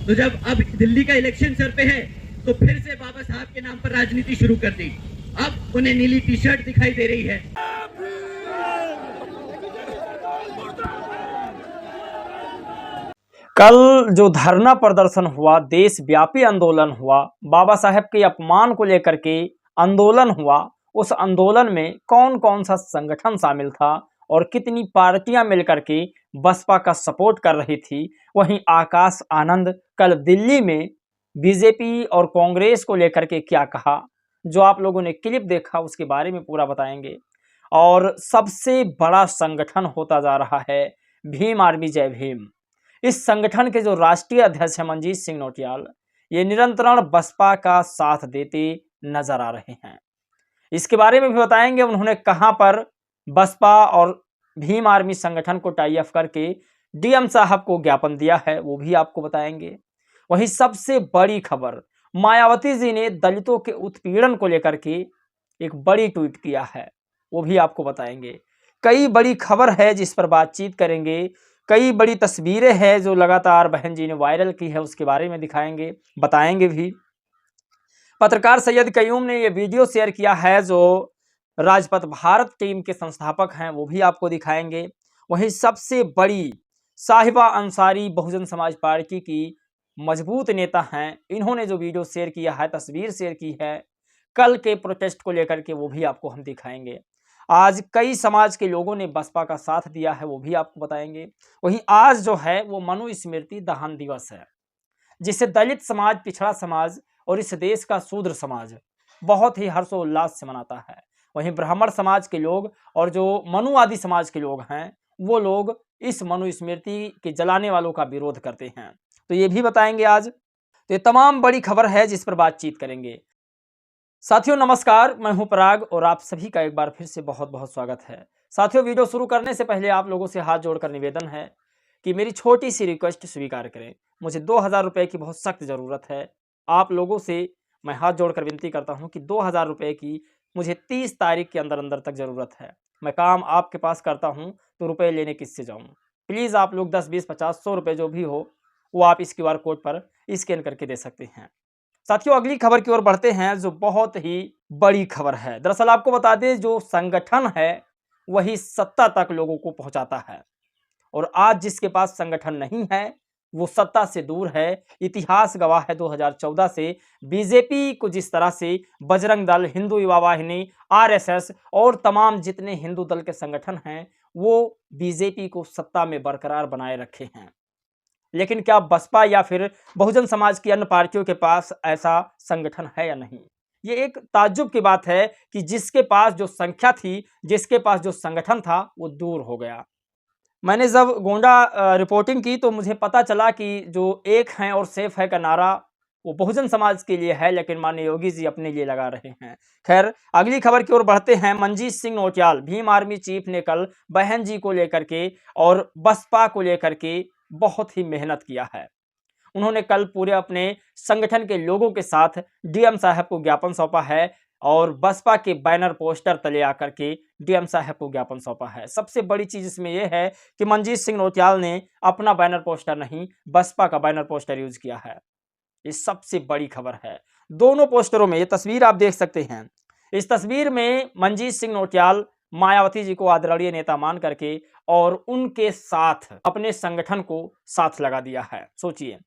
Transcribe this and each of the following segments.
तो जब अब दिल्ली का इलेक्शन सर पे है तो फिर से बाबा साहब के नाम पर राजनीति शुरू कर दी। अब उन्हें नीली टी शर्ट दिखाई दे रही है। कल जो धरना प्रदर्शन हुआ, देशव्यापी आंदोलन हुआ, बाबा साहेब के अपमान को लेकर के आंदोलन हुआ, उस आंदोलन में कौन कौन सा संगठन शामिल था और कितनी पार्टियां मिलकर के बसपा का सपोर्ट कर रही थी। वहीं आकाश आनंद कल दिल्ली में बीजेपी और कांग्रेस को लेकर के क्या कहा, जो आप लोगों ने क्लिप देखा उसके बारे में पूरा बताएंगे। और सबसे बड़ा संगठन होता जा रहा है भीम आर्मी जय भीम। इस संगठन के जो राष्ट्रीय अध्यक्ष हैं मंजीत सिंह नौटियाल, ये निरंतर बसपा का साथ देते नजर आ रहे हैं। इसके बारे में भी बताएंगे उन्होंने कहां पर बसपा और भीम आर्मी संगठन को टाई अप करके डीएम साहब को ज्ञापन दिया है, वो भी आपको बताएंगे। वहीं सबसे बड़ी खबर, मायावती जी ने दलितों के उत्पीड़न को लेकर के एक बड़ी ट्वीट किया है, वो भी आपको बताएंगे। कई बड़ी खबर है जिस पर बातचीत करेंगे, कई बड़ी तस्वीरें हैं जो लगातार बहन जी ने वायरल की है, उसके बारे में दिखाएंगे, बताएंगे भी। पत्रकार सैयद कयूम ने ये वीडियो शेयर किया है जो राजपथ भारत टीम के संस्थापक हैं, वो भी आपको दिखाएंगे। वहीं सबसे बड़ी साहिबा अंसारी बहुजन समाज पार्टी की मजबूत नेता हैं, इन्होंने जो वीडियो शेयर किया है, तस्वीर शेयर की है कल के प्रोटेस्ट को लेकर के, वो भी आपको हम दिखाएंगे। आज कई समाज के लोगों ने बसपा का साथ दिया है, वो भी आपको बताएंगे। वहीं आज जो है वो मनुस्मृति दहन दिवस है, जिसे दलित समाज, पिछड़ा समाज और इस देश का शूद्र समाज बहुत ही हर्षोल्लास से मनाता है। वहीं ब्राह्मण समाज के लोग और जो मनुवादी समाज के लोग हैं, वो लोग इस मनुस्मृति के जलाने वालों का विरोध करते हैं, तो ये भी बताएंगे आज। तो ये तमाम बड़ी खबर है जिस पर बातचीत करेंगे। साथियों नमस्कार, मैं हूं पराग और आप सभी का एक बार फिर से बहुत बहुत स्वागत है। साथियों वीडियो शुरू करने से पहले आप लोगों से हाथ जोड़कर निवेदन है कि मेरी छोटी सी रिक्वेस्ट स्वीकार करें। मुझे 2000 रुपये की बहुत सख्त ज़रूरत है। आप लोगों से मैं हाथ जोड़कर विनती करता हूं कि 2000 रुपये की मुझे 30 तारीख के अंदर अंदर तक ज़रूरत है। मैं काम आपके पास करता हूँ तो रुपये लेने किससे जाऊँ। प्लीज़ आप लोग 10, 20, 50, 100 रुपये जो भी हो वो आप इस QR कोड पर स्कैन करके दे सकते हैं। साथियों अगली खबर की ओर बढ़ते हैं जो बहुत ही बड़ी खबर है। दरअसल आपको बता दें, जो संगठन है वही सत्ता तक लोगों को पहुंचाता है, और आज जिसके पास संगठन नहीं है वो सत्ता से दूर है। इतिहास गवाह है 2014 से बीजेपी को जिस तरह से बजरंग दल, हिंदू युवा वाहिनी, RSS और तमाम जितने हिंदू दल के संगठन हैं वो बीजेपी को सत्ता में बरकरार बनाए रखे हैं, लेकिन क्या बसपा या फिर बहुजन समाज की अन्य पार्टियों के पास ऐसा संगठन है या नहीं। ये एक ताज्जुब की बात है कि जिसके पास जो संख्या थी, जिसके पास जो संगठन था वो दूर हो गया। मैंने जब गोंडा रिपोर्टिंग की तो मुझे पता चला कि जो एक है और सेफ है का नारा वो बहुजन समाज के लिए है, लेकिन माननीय योगी जी अपने लिए लगा रहे हैं। खैर अगली खबर की ओर बढ़ते हैं। मंजीत सिंह नौटियाल भीम आर्मी चीफ ने कल बहन जी को लेकर के और बसपा को लेकर के बहुत ही मेहनत किया है। उन्होंने कल पूरे अपने संगठन के लोगों के साथ डीएम साहब को ज्ञापन सौंपा है और बसपा के बैनर पोस्टर तले आकर के डीएम साहब को ज्ञापन सौंपा है। सबसे बड़ी चीज इसमें यह है कि मंजीत सिंह नौटियाल ने अपना बैनर पोस्टर नहीं, बसपा का बैनर पोस्टर यूज किया है। ये सबसे बड़ी खबर है। दोनों पोस्टरों में, ये तस्वीर आप देख सकते हैं, इस तस्वीर में मंजीत सिंह नौटियाल मायावती जी को आदरणीय नेता मान करके और उनके साथ अपने संगठन को साथ लगा दिया है। सोचिए,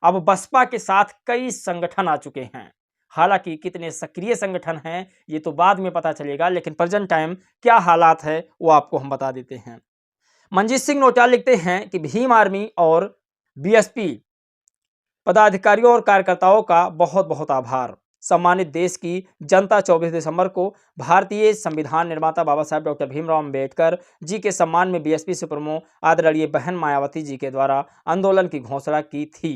अब बसपा के साथ कई संगठन आ चुके हैं। हालांकि कितने सक्रिय संगठन हैं ये तो बाद में पता चलेगा, लेकिन प्रेजेंट टाइम क्या हालात है वो आपको हम बता देते हैं। मंजीत सिंह नौटियाल लिखते हैं कि भीम आर्मी और BSP पदाधिकारियों और कार्यकर्ताओं का बहुत बहुत आभार। सम्मानित देश की जनता 24 दिसंबर को भारतीय संविधान निर्माता बाबा साहेब डॉक्टर भीमराव अंबेडकर जी के सम्मान में BSP सुप्रीमो आदरणीय बहन मायावती जी के द्वारा आंदोलन की घोषणा की थी।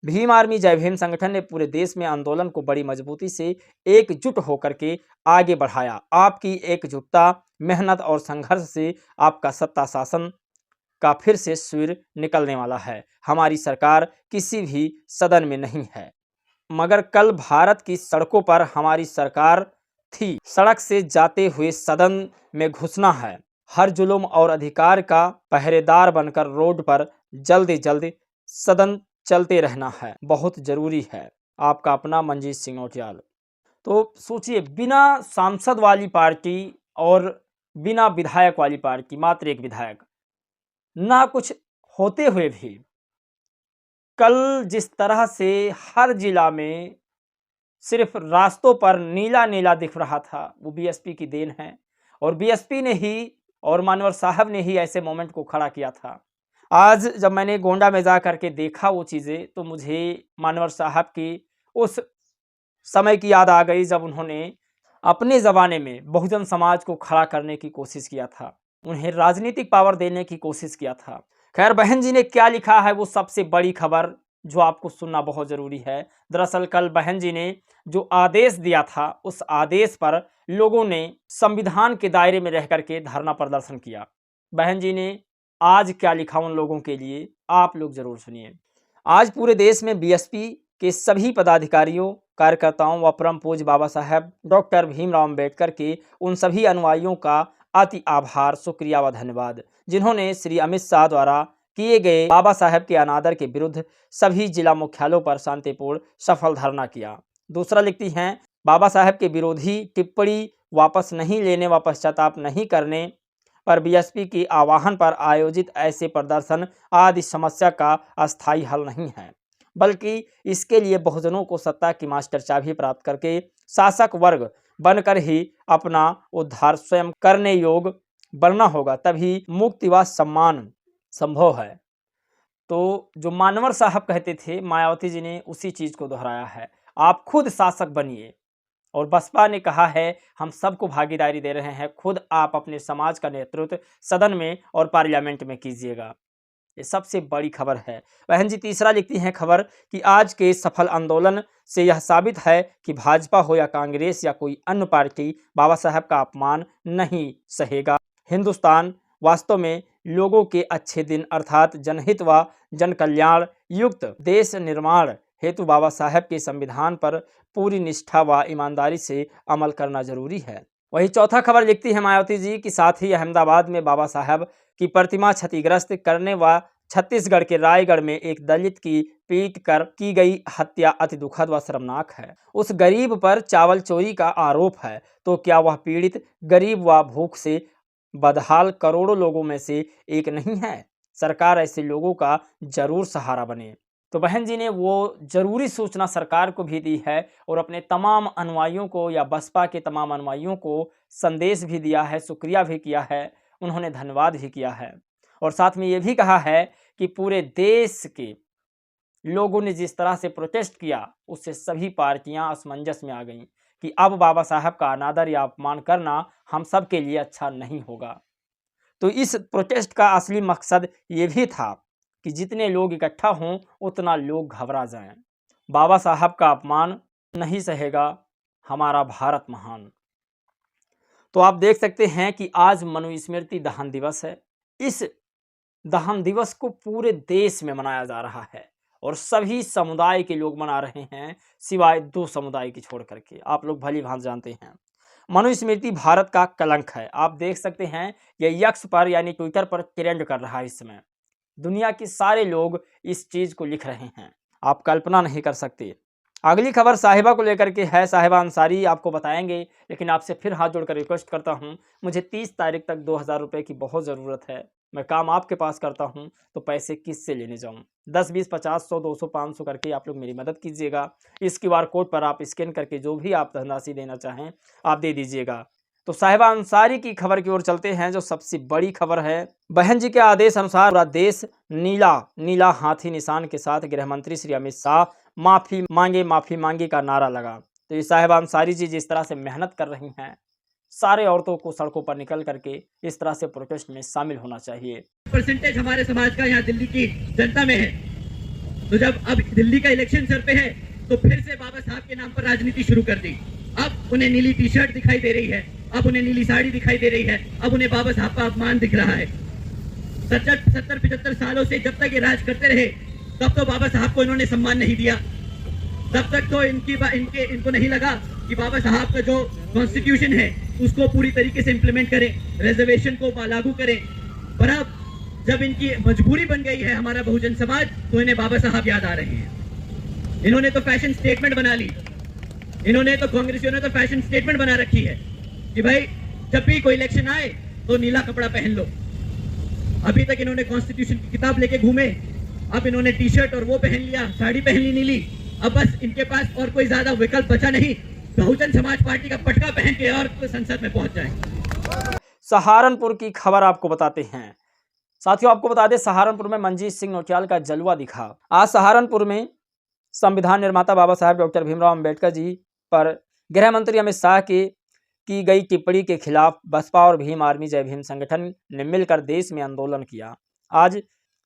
भीम आर्मी जय भीम संगठन ने पूरे देश में आंदोलन को बड़ी मजबूती से एकजुट होकर के आगे बढ़ाया। आपकी एकजुटता, मेहनत और संघर्ष से आपका सत्ता शासन का फिर से सिर निकलने वाला है। हमारी सरकार किसी भी सदन में नहीं है, मगर कल भारत की सड़कों पर हमारी सरकार थी। सड़क से जाते हुए सदन में घुसना है। हर जुल्म और अधिकार का पहरेदार बनकर रोड पर जल्द जल्द सदन चलते रहना है, बहुत जरूरी है। आपका अपना मंजीत सिंह नौटियाल। तो सोचिए, बिना सांसद वाली पार्टी और बिना विधायक वाली पार्टी, मात्र एक विधायक, ना कुछ होते हुए भी कल जिस तरह से हर जिला में सिर्फ रास्तों पर नीला नीला दिख रहा था, वो बीएसपी की देन है। और बीएसपी ने ही और मानवर साहब ने ही ऐसे मोमेंट को खड़ा किया था। आज जब मैंने गोंडा में जा करके देखा वो चीज़ें, तो मुझे मानवर साहब की उस समय की याद आ गई जब उन्होंने अपने ज़माने में बहुजन समाज को खड़ा करने की कोशिश किया था, उन्हें राजनीतिक पावर देने की कोशिश किया था। खैर, बहन जी ने क्या लिखा है वो सबसे बड़ी खबर जो आपको सुनना बहुत ज़रूरी है। दरअसल कल बहन जी ने जो आदेश दिया था, उस आदेश पर लोगों ने संविधान के दायरे में रह करके धरना प्रदर्शन किया। बहन जी ने आज क्या लिखा उन लोगों के लिए, आप लोग जरूर सुनिए। आज पूरे देश में बीएसपी के सभी पदाधिकारियों, कार्यकर्ताओं व परम पूज्य बाबा साहेब डॉक्टर भीमराव अम्बेडकर के उन सभी अनुयायियों का अति आभार, शुक्रिया व धन्यवाद, जिन्होंने श्री अमित शाह द्वारा किए गए बाबा साहेब के अनादर के विरुद्ध सभी जिला मुख्यालयों पर शांतिपूर्ण सफल धरना किया। दूसरा लिखती हैं, बाबा साहेब के विरोधी टिप्पणी वापस नहीं लेने व पश्चाताप नहीं करने पर बीएसपी के आह्वान पर आयोजित ऐसे प्रदर्शन आदि समस्या का अस्थायी हल नहीं है, बल्कि इसके लिए बहुजनों को सत्ता की मास्टर चाबी प्राप्त करके शासक वर्ग बनकर ही अपना उद्धार स्वयं करने योग बनना होगा, तभी मुक्ति व सम्मान संभव है। तो जो मानवर साहब कहते थे, मायावती जी ने उसी चीज को दोहराया है, आप खुद शासक बनिए। और बसपा ने कहा है हम सबको भागीदारी दे रहे हैं, खुद आप अपने समाज का नेतृत्व सदन में और पार्लियामेंट में कीजिएगा। ये सबसे बड़ी खबर है। बहन जी तीसरा लिखती हैं खबर कि आज के सफल आंदोलन से यह साबित है कि भाजपा हो या कांग्रेस या कोई अन्य पार्टी बाबा साहब का अपमान नहीं सहेगा। हिंदुस्तान वास्तव में लोगों के अच्छे दिन अर्थात जनहित व जन कल्याण युक्त देश निर्माण हेतु बाबा साहब के संविधान पर पूरी निष्ठा व ईमानदारी से अमल करना जरूरी है। वही चौथा खबर लिखती है मायावती जी कि साथ ही अहमदाबाद में बाबा साहब की प्रतिमा क्षतिग्रस्त करने व छत्तीसगढ़ के रायगढ़ में एक दलित की पीट कर की गई हत्या अति दुखद व शर्मनाक है। उस गरीब पर चावल चोरी का आरोप है, तो क्या वह पीड़ित गरीब व भूख से बदहाल करोड़ों लोगों में से एक नहीं है? सरकार ऐसे लोगों का जरूर सहारा बने। तो बहन जी ने वो जरूरी सूचना सरकार को भी दी है और अपने तमाम अनुयायियों को या बसपा के तमाम अनुयायियों को संदेश भी दिया है, शुक्रिया भी किया है, उन्होंने धन्यवाद भी किया है। और साथ में ये भी कहा है कि पूरे देश के लोगों ने जिस तरह से प्रोटेस्ट किया, उससे सभी पार्टियां असमंजस में आ गईं कि अब बाबा साहब का अनादर या अपमान करना हम सब के लिए अच्छा नहीं होगा। तो इस प्रोटेस्ट का असली मकसद ये भी था कि जितने लोग इकट्ठा हों उतना लोग घबरा जाएं। बाबा साहब का अपमान नहीं सहेगा हमारा भारत महान। तो आप देख सकते हैं कि आज मनुस्मृति दहन दिवस है। इस दहन दिवस को पूरे देश में मनाया जा रहा है और सभी समुदाय के लोग मना रहे हैं, सिवाय 2 समुदाय की छोड़ करके। आप लोग भली भांति जानते हैं मनुस्मृति भारत का कलंक है। आप देख सकते हैं यह यक्स पर यानी ट्विटर पर ट्रेंड कर रहा है। इस समय दुनिया के सारे लोग इस चीज को लिख रहे हैं, आप कल्पना नहीं कर सकते। अगली खबर साहिबा को लेकर के है, साहिबा अंसारी आपको बताएंगे, लेकिन आपसे फिर हाथ जोड़कर रिक्वेस्ट करता हूं, मुझे 30 तारीख तक 2000 रुपये की बहुत ज़रूरत है। मैं काम आपके पास करता हूं तो पैसे किससे लेने जाऊं? 10, 20, 50, 100, 200, 500 करके आप लोग मेरी मदद कीजिएगा। इस QR कोड पर आप स्कैन करके जो भी आप धनराशि देना चाहें आप दे दीजिएगा। तो साहिबा अंसारी की खबर की ओर चलते हैं, जो सबसे बड़ी खबर है। बहन जी के आदेश अनुसार पूरा देश नीला हाथी निशान के साथ गृह मंत्री श्री अमित शाह माफी मांगे का नारा लगा। तो ये साहिबा अंसारी जी जिस तरह से मेहनत कर रही हैं, सारे औरतों को सड़कों पर निकल करके इस तरह से प्रोटेस्ट में शामिल होना चाहिए। परसेंटेज हमारे समाज का यहाँ दिल्ली की जनता में है। तो जब अब दिल्ली का इलेक्शन सर पे है तो फिर से बाबा साहब के नाम पर राजनीति शुरू कर दी। अब उन्हें नीली टी-शर्ट दिखाई दे रही है, अब उन्हें नीली साड़ी दिखाई दे रही है, अब उन्हें बाबा साहब का अपमान दिख रहा है। 70-75 सालों से जब तक ये राज करते रहे तब तो बाबा साहब को इन्होंने सम्मान नहीं दिया, तब तक तो इनको नहीं लगा कि बाबा साहब का जो कॉन्स्टिट्यूशन है उसको पूरी तरीके से इंप्लीमेंट करें, रिजर्वेशन को लागू करें। पर अब जब इनकी मजबूरी बन गई है हमारा बहुजन समाज, तो इन्हें बाबा साहब याद आ रहे हैं। इन्होंने तो फैशन स्टेटमेंट बना ली, इन्होंने तो कांग्रेसियों ने तो फैशन स्टेटमेंट बना रखी है कि भाई जब भी कोई इलेक्शन आए तो नीला कपड़ा पहन लो। अभी तक इन्होंने कॉन्स्टिट्यूशन की किताब लेके घूमे, अब इन्होंने टी शर्ट और वो पहन लिया, साड़ी पहन ली नीली। अब बस इनके पास और कोई ज्यादा विकल्प बचा नहीं, बहुजन समाज पार्टी का पटका पहन के और संसद में पहुंच जाए। सहारनपुर की खबर आपको बताते हैं। साथियों, आपको बता दें, सहारनपुर में मंजीत सिंह नौटियाल का जलवा दिखा। आज सहारनपुर में संविधान निर्माता बाबा साहेब डॉक्टर भीमराव अंबेडकर जी पर गृह मंत्री अमित शाह की गई टिप्पणी के खिलाफ बसपा और भीम आर्मी जय भीम संगठन ने मिलकर देश में आंदोलन किया। आज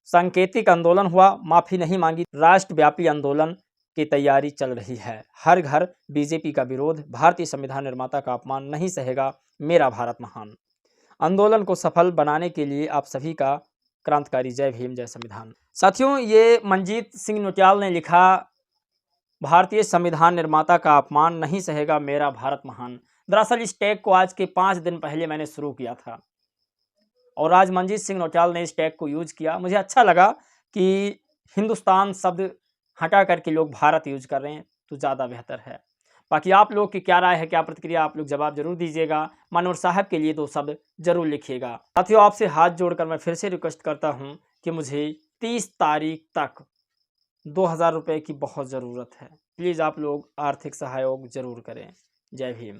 सांकेतिक आंदोलन हुआ, माफी नहीं मांगी, राष्ट्रव्यापी आंदोलन की तैयारी चल रही है। हर घर बीजेपी का विरोध, भारतीय संविधान निर्माता का अपमान नहीं सहेगा मेरा भारत महान। आंदोलन को सफल बनाने के लिए आप सभी का क्रांतिकारी जय भीम जय संविधान। साथियों, ये मंजीत सिंह नौटियाल ने लिखा, भारतीय संविधान निर्माता का अपमान नहीं सहेगा मेरा भारत महान। दरअसल इस टैग को आज के 5 दिन पहले मैंने शुरू किया था और आज मंजीत सिंह नौटियाल ने इस टैग को यूज किया। मुझे अच्छा लगा कि हिंदुस्तान शब्द हटा करके लोग भारत यूज कर रहे हैं, तो ज़्यादा बेहतर है। बाकी आप लोग की क्या राय है, क्या प्रतिक्रिया, आप लोग जवाब जरूर दीजिएगा। मनोहर साहब के लिए 2 शब्द जरूर लिखिएगा। साथियों, आपसे हाथ जोड़कर मैं फिर से रिक्वेस्ट करता हूं कि मुझे 30 तारीख तक 2000 रुपये की बहुत ज़रूरत है। प्लीज़ आप लोग आर्थिक सहयोग जरूर करें। जय भीम।